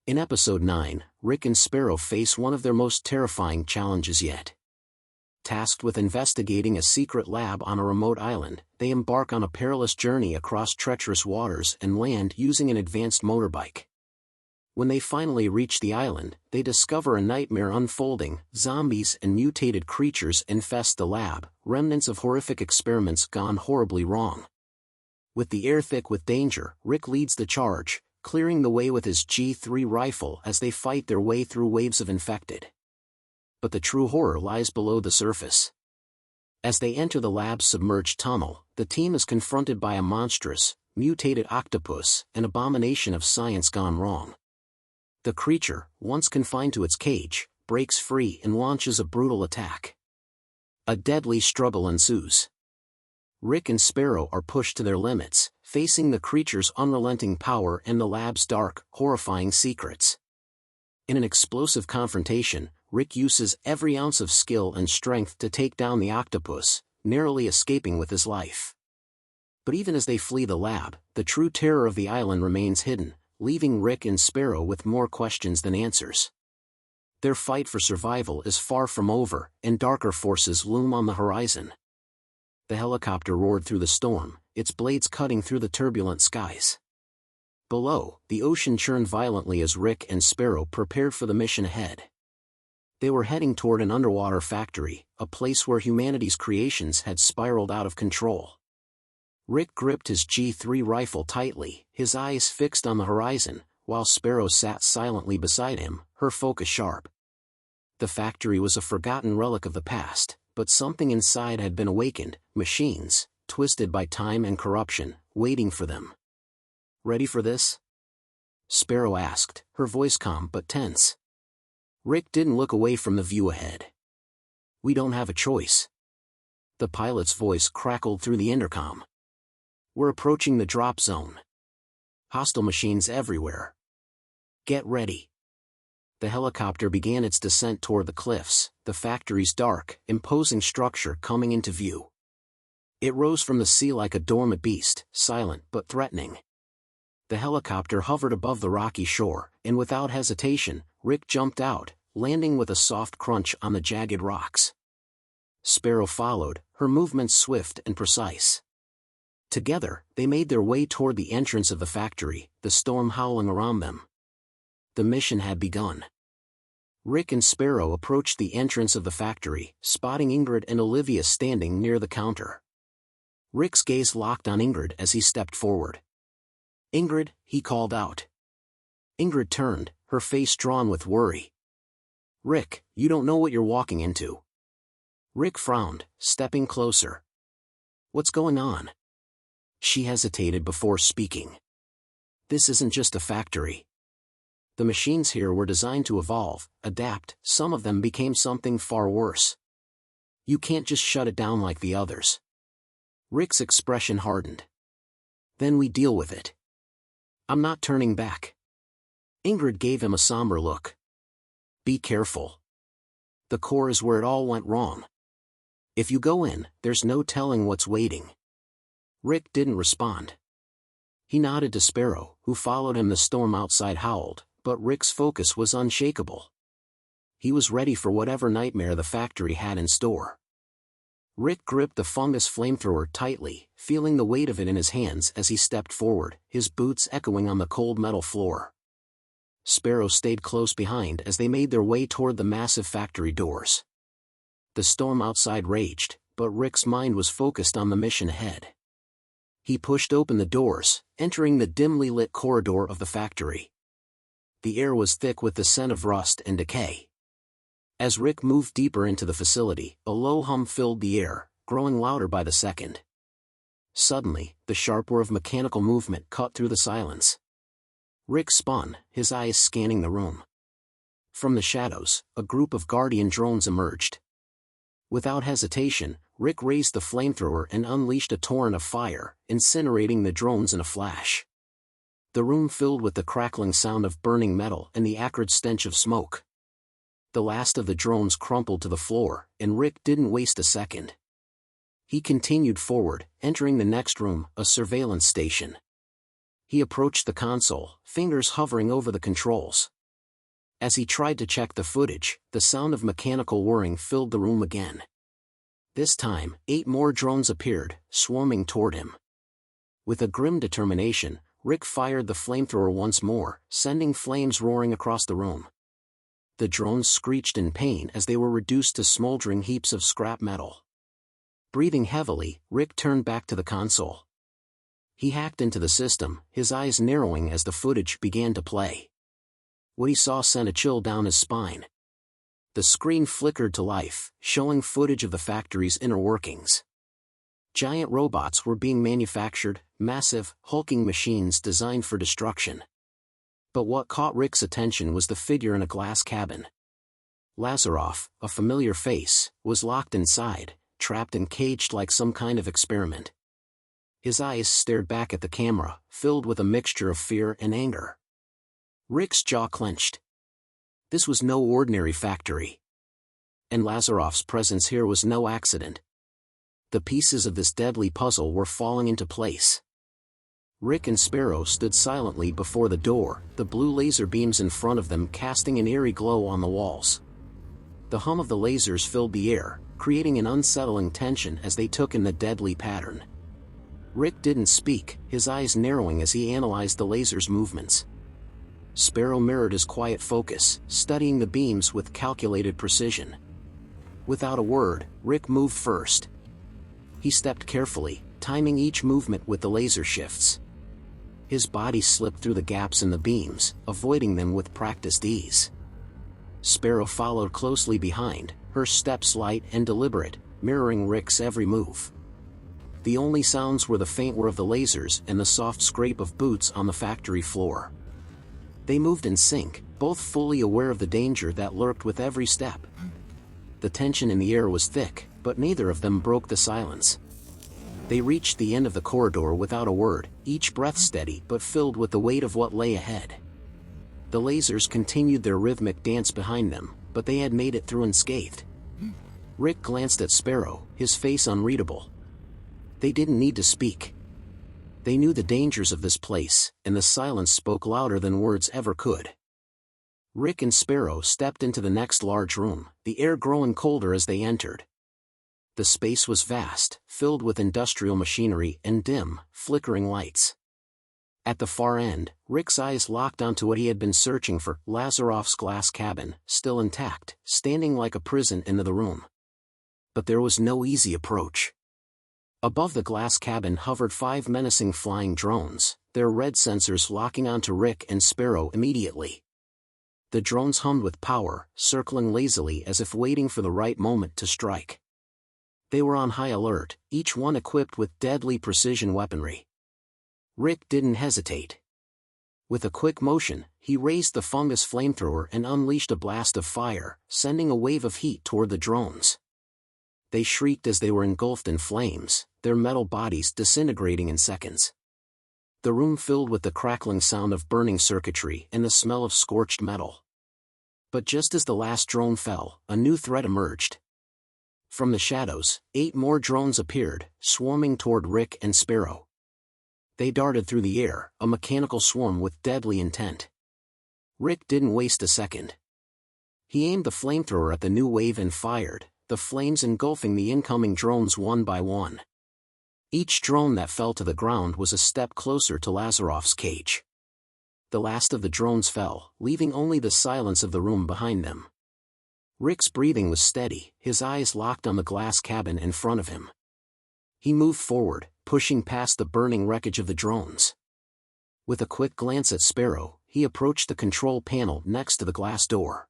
In Episode 9, Rick and Sparrow face one of their most terrifying challenges yet. Tasked with investigating a secret lab on a remote island, they embark on a perilous journey across treacherous waters and land using an advanced motorbike. When they finally reach the island, they discover a nightmare unfolding. Zombies and mutated creatures infest the lab, remnants of horrific experiments gone horribly wrong. With the air thick with danger, Rick leads the charge, clearing the way with his G3 rifle as they fight their way through waves of infected. But the true horror lies below the surface. As they enter the lab's submerged tunnel, the team is confronted by a monstrous, mutated octopus, an abomination of science gone wrong. The creature, once confined to its cage, breaks free and launches a brutal attack. A deadly struggle ensues. Rick and Sparrow are pushed to their limits, facing the creature's unrelenting power and the lab's dark, horrifying secrets. In an explosive confrontation, Rick uses every ounce of skill and strength to take down the octopus, narrowly escaping with his life. But even as they flee the lab, the true terror of the island remains hidden, leaving Rick and Sparrow with more questions than answers. Their fight for survival is far from over, and darker forces loom on the horizon. The helicopter roared through the storm, its blades cutting through the turbulent skies. Below, the ocean churned violently as Rick and Sparrow prepared for the mission ahead. They were heading toward an underwater factory, a place where humanity's creations had spiraled out of control. Rick gripped his G3 rifle tightly, his eyes fixed on the horizon, while Sparrow sat silently beside him, her focus sharp. The factory was a forgotten relic of the past, but something inside had been awakened, machines, twisted by time and corruption, waiting for them. "Ready for this?" Sparrow asked, her voice calm but tense. Rick didn't look away from the view ahead. "We don't have a choice." The pilot's voice crackled through the intercom. "We're approaching the drop zone. Hostile machines everywhere. Get ready." The helicopter began its descent toward the cliffs, the factory's dark, imposing structure coming into view. It rose from the sea like a dormant beast, silent but threatening. The helicopter hovered above the rocky shore, and without hesitation, Rick jumped out, landing with a soft crunch on the jagged rocks. Sparrow followed, her movements swift and precise. Together, they made their way toward the entrance of the factory, the storm howling around them. The mission had begun. Rick and Sparrow approached the entrance of the factory, spotting Ingrid and Olivia standing near the counter. Rick's gaze locked on Ingrid as he stepped forward. "Ingrid," he called out. Ingrid turned, her face drawn with worry. "Rick, you don't know what you're walking into." Rick frowned, stepping closer. "What's going on?" She hesitated before speaking. "This isn't just a factory. The machines here were designed to evolve, adapt, some of them became something far worse. You can't just shut it down like the others." Rick's expression hardened. "Then we deal with it. I'm not turning back." Ingrid gave him a somber look. "Be careful. The core is where it all went wrong. If you go in, there's no telling what's waiting." Rick didn't respond. He nodded to Sparrow, who followed him. The storm outside howled, but Rick's focus was unshakable. He was ready for whatever nightmare the factory had in store. Rick gripped the fungus flamethrower tightly, feeling the weight of it in his hands as he stepped forward, his boots echoing on the cold metal floor. Sparrow stayed close behind as they made their way toward the massive factory doors. The storm outside raged, but Rick's mind was focused on the mission ahead. He pushed open the doors, entering the dimly lit corridor of the factory. The air was thick with the scent of rust and decay. As Rick moved deeper into the facility, a low hum filled the air, growing louder by the second. Suddenly, the sharp whir of mechanical movement cut through the silence. Rick spun, his eyes scanning the room. From the shadows, a group of Guardian drones emerged. Without hesitation, Rick raised the flamethrower and unleashed a torrent of fire, incinerating the drones in a flash. The room filled with the crackling sound of burning metal and the acrid stench of smoke. The last of the drones crumpled to the floor, and Rick didn't waste a second. He continued forward, entering the next room, a surveillance station. He approached the console, fingers hovering over the controls. As he tried to check the footage, the sound of mechanical whirring filled the room again. This time, 8 more drones appeared, swarming toward him. With a grim determination, Rick fired the flamethrower once more, sending flames roaring across the room. The drones screeched in pain as they were reduced to smoldering heaps of scrap metal. Breathing heavily, Rick turned back to the console. He hacked into the system, his eyes narrowing as the footage began to play. What he saw sent a chill down his spine. The screen flickered to life, showing footage of the factory's inner workings. Giant robots were being manufactured, massive, hulking machines designed for destruction. But what caught Rick's attention was the figure in a glass cabin. Lazaroff, a familiar face, was locked inside, trapped and caged like some kind of experiment. His eyes stared back at the camera, filled with a mixture of fear and anger. Rick's jaw clenched. This was no ordinary factory. And Lazaroff's presence here was no accident. The pieces of this deadly puzzle were falling into place. Rick and Sparrow stood silently before the door, the blue laser beams in front of them casting an eerie glow on the walls. The hum of the lasers filled the air, creating an unsettling tension as they took in the deadly pattern. Rick didn't speak, his eyes narrowing as he analyzed the laser's movements. Sparrow mirrored his quiet focus, studying the beams with calculated precision. Without a word, Rick moved first. He stepped carefully, timing each movement with the laser shifts. His body slipped through the gaps in the beams, avoiding them with practiced ease. Sparrow followed closely behind, her steps light and deliberate, mirroring Rick's every move. The only sounds were the faint whir of the lasers and the soft scrape of boots on the factory floor. They moved in sync, both fully aware of the danger that lurked with every step. The tension in the air was thick, but neither of them broke the silence. They reached the end of the corridor without a word, each breath steady but filled with the weight of what lay ahead. The lasers continued their rhythmic dance behind them, but they had made it through unscathed. Rick glanced at Sparrow, his face unreadable. They didn't need to speak. They knew the dangers of this place, and the silence spoke louder than words ever could. Rick and Sparrow stepped into the next large room, the air growing colder as they entered. The space was vast, filled with industrial machinery and dim, flickering lights. At the far end, Rick's eyes locked onto what he had been searching for, Lazaroff's glass cabin, still intact, standing like a prison in the room. But there was no easy approach. Above the glass cabin hovered 5 menacing flying drones, their red sensors locking onto Rick and Sparrow immediately. The drones hummed with power, circling lazily as if waiting for the right moment to strike. They were on high alert, each one equipped with deadly precision weaponry. Rick didn't hesitate. With a quick motion, he raised the fungus flamethrower and unleashed a blast of fire, sending a wave of heat toward the drones. They shrieked as they were engulfed in flames, their metal bodies disintegrating in seconds. The room filled with the crackling sound of burning circuitry and the smell of scorched metal. But just as the last drone fell, a new threat emerged. From the shadows, 8 more drones appeared, swarming toward Rick and Sparrow. They darted through the air, a mechanical swarm with deadly intent. Rick didn't waste a second. He aimed the flamethrower at the new wave and fired, the flames engulfing the incoming drones one by one. Each drone that fell to the ground was a step closer to Lazaroff's cage. The last of the drones fell, leaving only the silence of the room behind them. Rick's breathing was steady, his eyes locked on the glass cabin in front of him. He moved forward, pushing past the burning wreckage of the drones. With a quick glance at Sparrow, he approached the control panel next to the glass door.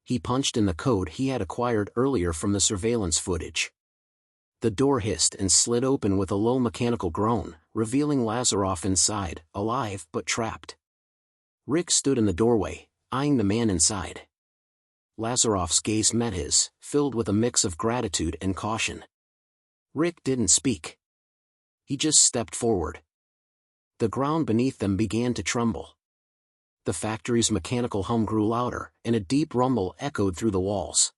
He punched in the code he had acquired earlier from the surveillance footage. The door hissed and slid open with a low mechanical groan, revealing Lazaroff inside, alive but trapped. Rick stood in the doorway, eyeing the man inside. Lazaroff's gaze met his, filled with a mix of gratitude and caution. Rick didn't speak. He just stepped forward. The ground beneath them began to tremble. The factory's mechanical hum grew louder, and a deep rumble echoed through the walls.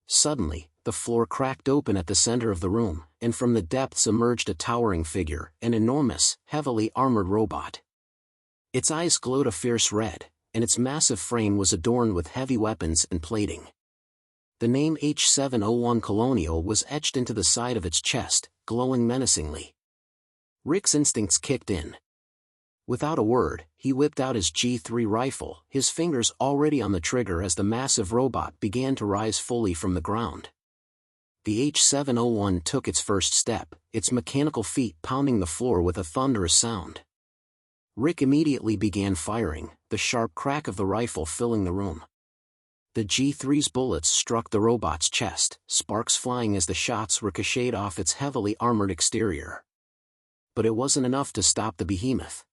Suddenly, the floor cracked open at the center of the room, and from the depths emerged a towering figure, an enormous, heavily armored robot. Its eyes glowed a fierce red, and its massive frame was adorned with heavy weapons and plating. The name H701 Colonial was etched into the side of its chest, glowing menacingly. Rick's instincts kicked in. Without a word, he whipped out his G3 rifle, his fingers already on the trigger as the massive robot began to rise fully from the ground. The H701 took its first step, its mechanical feet pounding the floor with a thunderous sound. Rick immediately began firing, the sharp crack of the rifle filling the room. The G3's bullets struck the robot's chest, sparks flying as the shots ricocheted off its heavily armored exterior. But it wasn't enough to stop the behemoth.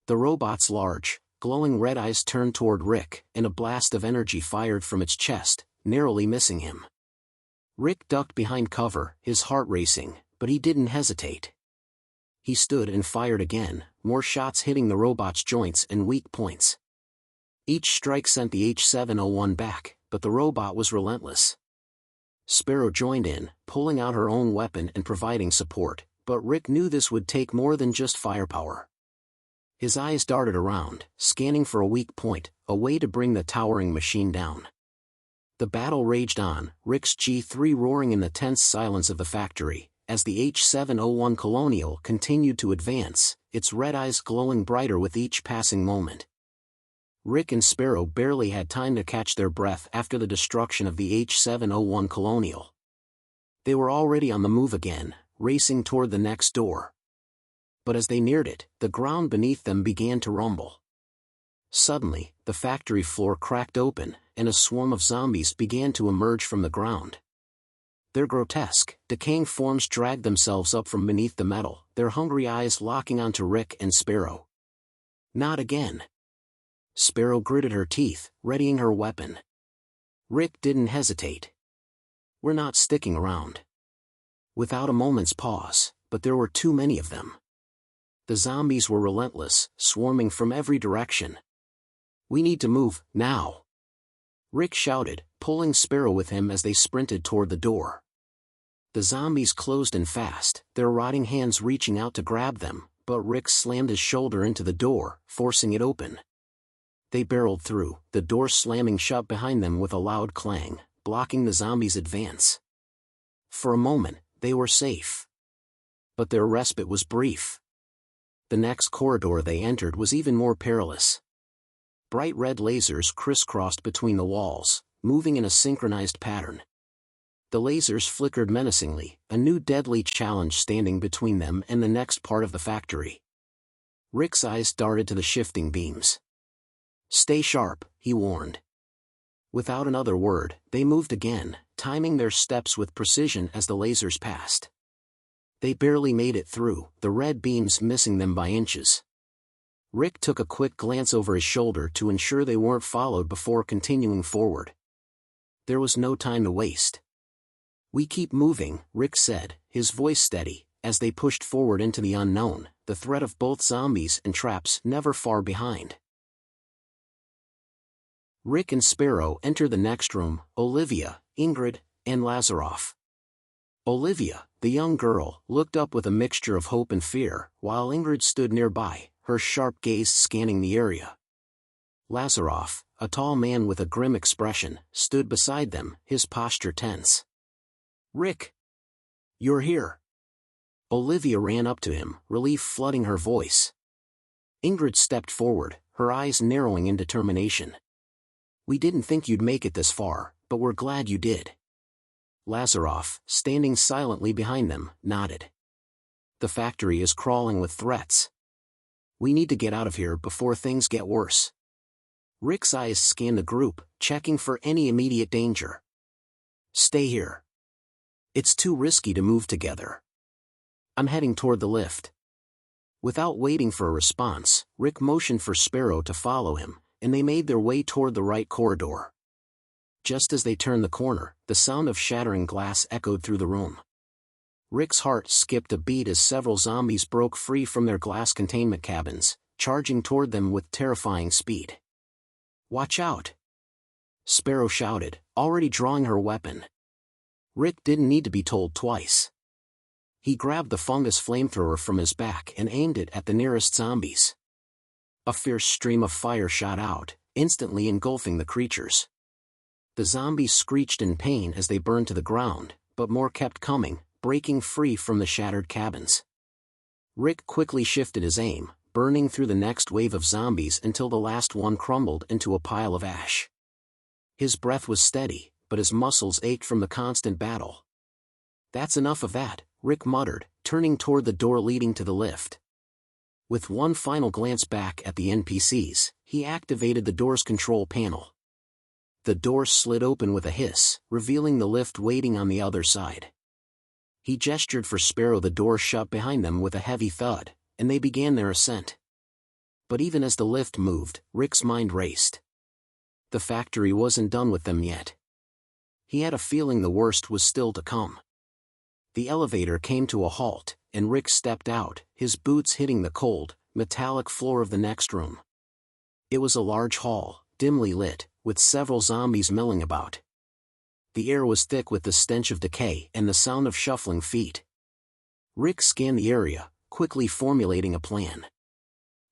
The robot's large, glowing red eyes turned toward Rick, and a blast of energy fired from its chest, narrowly missing him. Rick ducked behind cover, his heart racing, but he didn't hesitate. He stood and fired again, more shots hitting the robot's joints and weak points. Each strike sent the H701 back, but the robot was relentless. Sparrow joined in, pulling out her own weapon and providing support, but Rick knew this would take more than just firepower. His eyes darted around, scanning for a weak point, a way to bring the towering machine down. The battle raged on, Rick's G3 roaring in the tense silence of the factory, as the H701 Colonial continued to advance, its red eyes glowing brighter with each passing moment. Rick and Sparrow barely had time to catch their breath after the destruction of the H701 Colonial. They were already on the move again, racing toward the next door. But as they neared it, the ground beneath them began to rumble. Suddenly, the factory floor cracked open, and a swarm of zombies began to emerge from the ground. Their grotesque, decaying forms dragged themselves up from beneath the metal, their hungry eyes locking onto Rick and Sparrow. Not again. Sparrow gritted her teeth, readying her weapon. Rick didn't hesitate. We're not sticking around. Without a moment's pause, but there were too many of them. The zombies were relentless, swarming from every direction. We need to move, now. Rick shouted, pulling Sparrow with him as they sprinted toward the door. The zombies closed in fast, their rotting hands reaching out to grab them, but Rick slammed his shoulder into the door, forcing it open. They barreled through, the door slamming shut behind them with a loud clang, blocking the zombies' advance. For a moment, they were safe. But their respite was brief. The next corridor they entered was even more perilous. Bright red lasers crisscrossed between the walls, moving in a synchronized pattern. The lasers flickered menacingly, a new deadly challenge standing between them and the next part of the factory. Rick's eyes darted to the shifting beams. Stay sharp, he warned. Without another word, they moved again, timing their steps with precision as the lasers passed. They barely made it through, the red beams missing them by inches. Rick took a quick glance over his shoulder to ensure they weren't followed before continuing forward. There was no time to waste. We keep moving, Rick said, his voice steady, as they pushed forward into the unknown, the threat of both zombies and traps never far behind. Rick and Sparrow entered the next room, Olivia, Ingrid, and Lazaroff. Olivia, the young girl, looked up with a mixture of hope and fear, while Ingrid stood nearby, her sharp gaze scanning the area. Lazaroff, a tall man with a grim expression, stood beside them, his posture tense. Rick! You're here! Olivia ran up to him, relief flooding her voice. Ingrid stepped forward, her eyes narrowing in determination. We didn't think you'd make it this far, but we're glad you did. Lazaroff, standing silently behind them, nodded. The factory is crawling with threats. We need to get out of here before things get worse. Rick's eyes scanned the group, checking for any immediate danger. Stay here. It's too risky to move together. I'm heading toward the lift. Without waiting for a response, Rick motioned for Sparrow to follow him, and they made their way toward the right corridor. Just as they turned the corner, the sound of shattering glass echoed through the room. Rick's heart skipped a beat as several zombies broke free from their glass containment cabins, charging toward them with terrifying speed. Watch out! Sparrow shouted, already drawing her weapon. Rick didn't need to be told twice. He grabbed the fungus flamethrower from his back and aimed it at the nearest zombies. A fierce stream of fire shot out, instantly engulfing the creatures. The zombies screeched in pain as they burned to the ground, but more kept coming, breaking free from the shattered cabins. Rick quickly shifted his aim, burning through the next wave of zombies until the last one crumbled into a pile of ash. His breath was steady, but his muscles ached from the constant battle. "That's enough of that," Rick muttered, turning toward the door leading to the lift. With one final glance back at the NPCs, he activated the door's control panel. The door slid open with a hiss, revealing the lift waiting on the other side. He gestured for Sparrow. The door shut behind them with a heavy thud, and they began their ascent. But even as the lift moved, Rick's mind raced. The factory wasn't done with them yet. He had a feeling the worst was still to come. The elevator came to a halt, and Rick stepped out, his boots hitting the cold, metallic floor of the next room. It was a large hall, dimly lit, with several zombies milling about. The air was thick with the stench of decay and the sound of shuffling feet. Rick scanned the area, quickly formulating a plan.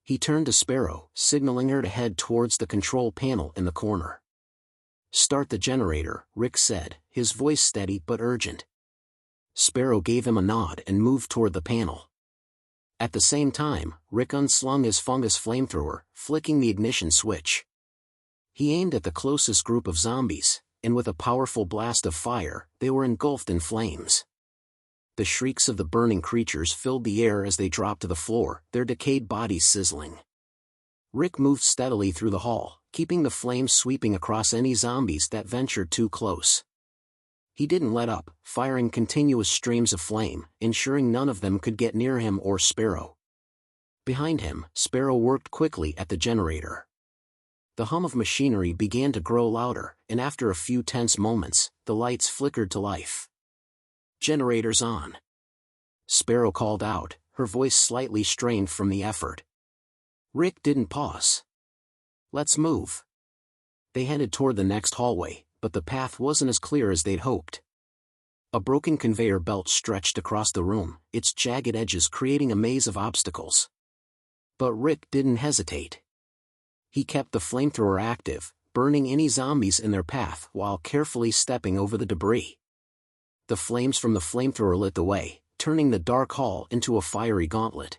He turned to Sparrow, signaling her to head towards the control panel in the corner. "Start the generator," Rick said, his voice steady but urgent. Sparrow gave him a nod and moved toward the panel. At the same time, Rick unslung his fungus flamethrower, flicking the ignition switch. He aimed at the closest group of zombies, and with a powerful blast of fire, they were engulfed in flames. The shrieks of the burning creatures filled the air as they dropped to the floor, their decayed bodies sizzling. Rick moved steadily through the hall, keeping the flames sweeping across any zombies that ventured too close. He didn't let up, firing continuous streams of flame, ensuring none of them could get near him or Sparrow. Behind him, Sparrow worked quickly at the generator. The hum of machinery began to grow louder, and after a few tense moments, the lights flickered to life. "Generators on," Sparrow called out, her voice slightly strained from the effort. Rick didn't pause. "Let's move." They headed toward the next hallway, but the path wasn't as clear as they'd hoped. A broken conveyor belt stretched across the room, its jagged edges creating a maze of obstacles. But Rick didn't hesitate. He kept the flamethrower active, burning any zombies in their path while carefully stepping over the debris. The flames from the flamethrower lit the way, turning the dark hall into a fiery gauntlet.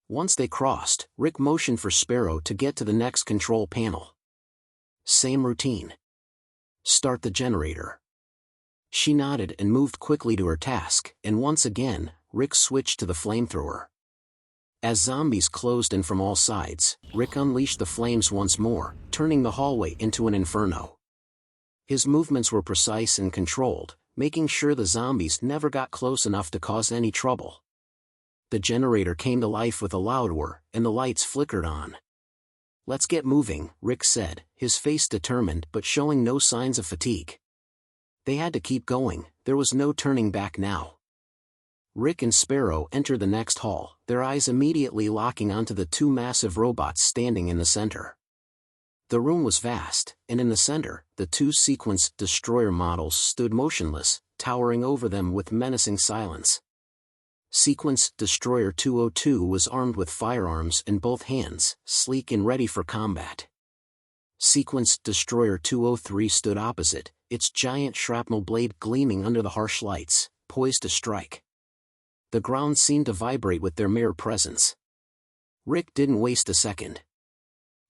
Once they crossed, Rick motioned for Sparrow to get to the next control panel. "Same routine. Start the generator." She nodded and moved quickly to her task, and once again, Rick switched to the flamethrower. As zombies closed in from all sides, Rick unleashed the flames once more, turning the hallway into an inferno. His movements were precise and controlled, making sure the zombies never got close enough to cause any trouble. The generator came to life with a loud whir, and the lights flickered on. "Let's get moving," Rick said, his face determined but showing no signs of fatigue. They had to keep going, there was no turning back now. Rick and Sparrow entered the next hall, their eyes immediately locking onto the two massive robots standing in the center. The room was vast, and in the center, the two sequence destroyer models stood motionless, towering over them with menacing silence. Sequence Destroyer 202 was armed with firearms in both hands, sleek and ready for combat. Sequence Destroyer 203 stood opposite, its giant shrapnel blade gleaming under the harsh lights, poised to strike. The ground seemed to vibrate with their mere presence. Rick didn't waste a second.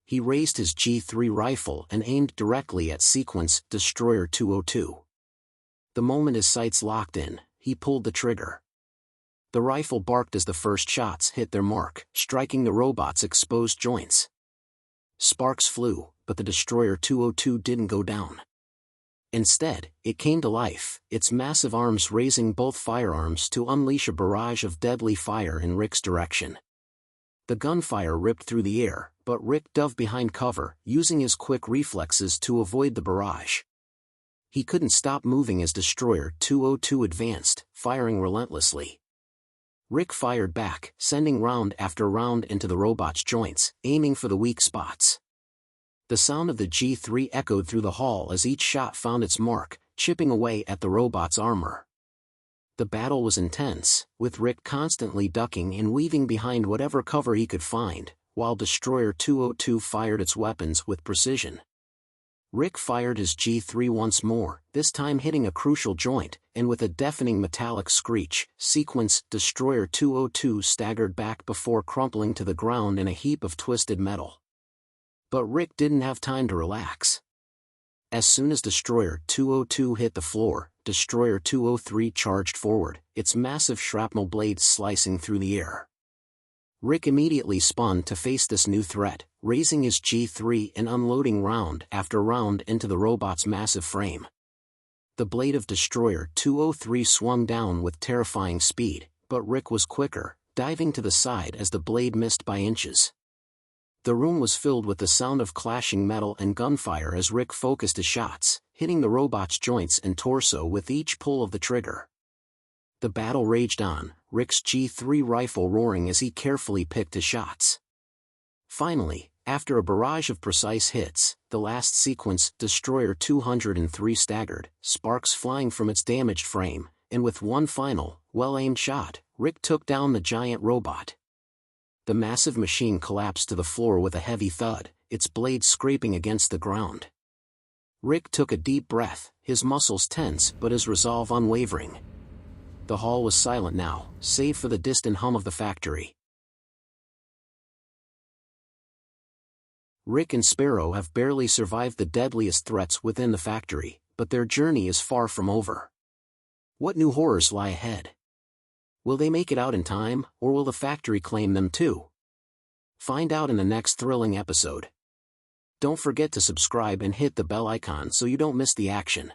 He raised his G3 rifle and aimed directly at Sequence Destroyer 202. The moment his sights locked in, he pulled the trigger. The rifle barked as the first shots hit their mark, striking the robot's exposed joints. Sparks flew, but the Destroyer 202 didn't go down. Instead, it came to life, its massive arms raising both firearms to unleash a barrage of deadly fire in Rick's direction. The gunfire ripped through the air, but Rick dove behind cover, using his quick reflexes to avoid the barrage. He couldn't stop moving as Destroyer 202 advanced, firing relentlessly. Rick fired back, sending round after round into the robot's joints, aiming for the weak spots. The sound of the G3 echoed through the hall as each shot found its mark, chipping away at the robot's armor. The battle was intense, with Rick constantly ducking and weaving behind whatever cover he could find, while Destroyer 202 fired its weapons with precision. Rick fired his G3 once more, this time hitting a crucial joint, and with a deafening metallic screech, Destroyer 202 staggered back before crumpling to the ground in a heap of twisted metal. But Rick didn't have time to relax. As soon as Destroyer 202 hit the floor, Destroyer 203 charged forward, its massive shrapnel blades slicing through the air. Rick immediately spun to face this new threat, raising his G3 and unloading round after round into the robot's massive frame. The blade of Destroyer 203 swung down with terrifying speed, but Rick was quicker, diving to the side as the blade missed by inches. The room was filled with the sound of clashing metal and gunfire as Rick focused his shots, hitting the robot's joints and torso with each pull of the trigger. The battle raged on, Rick's G3 rifle roaring as he carefully picked his shots. Finally, after a barrage of precise hits, the last sequence, Destroyer 203 staggered, sparks flying from its damaged frame, and with one final, well-aimed shot, Rick took down the giant robot. The massive machine collapsed to the floor with a heavy thud, its blades scraping against the ground. Rick took a deep breath, his muscles tense but his resolve unwavering. The hall was silent now, save for the distant hum of the factory. Rick and Sparrow have barely survived the deadliest threats within the factory, but their journey is far from over. What new horrors lie ahead? Will they make it out in time, or will the factory claim them too? Find out in the next thrilling episode. Don't forget to subscribe and hit the bell icon so you don't miss the action.